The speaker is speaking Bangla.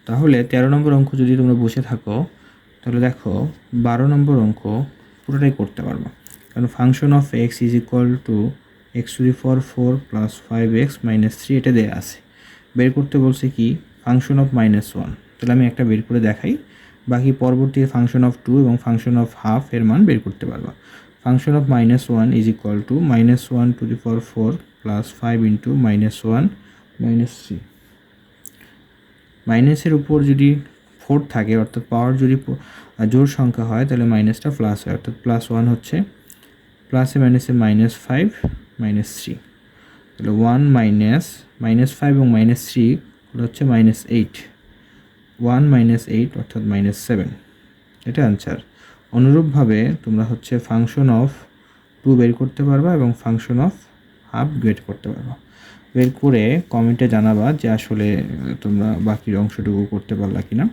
তাহলে 13 নম্বর অঙ্ক যদি তোমরা বসে থাকো তাহলে দেখো 12 নম্বর অঙ্ক পুরোটাই করতে পারবো, কারণ function of x is equal to x to the power 4 plus 5x minus 3 এটা দেওয়া আছে। বের করতে বলছে কি ফাংশন অফ -1, তাহলে আমি একটা বের করে দেখাই, বাকি পরবর্তী ফাংশন অফ 2 এবং ফাংশন অফ হাফ এর মান বের করতে পারবা। Function of -1 is equal to -1 to the power 4 plus 5 into -1 minus 3। মাইনাসের উপর যদি 4 থাকে অর্থাৎ পাওয়ার যদি জোড় সংখ্যা হয় তাহলে মাইনাসটা প্লাস হয়, অর্থাৎ +1 হচ্ছে প্লাসে মাইনাসে -5 -3, তাহলে 1 -5 এবং -3 হচ্ছে -8, 1 -8 অর্থাৎ -7, এটা অ্যান্সার। অনুরূপভাবে তোমরা হচ্ছে ফাংশন অফ 2 বের করতে পারবা এবং ফাংশন অফ হাফ বের করতে পারবা। বের করে কমেন্টে জানাবা যে আসলে তোমরা বাকি অংশটুকু করতে পারলা কিনা।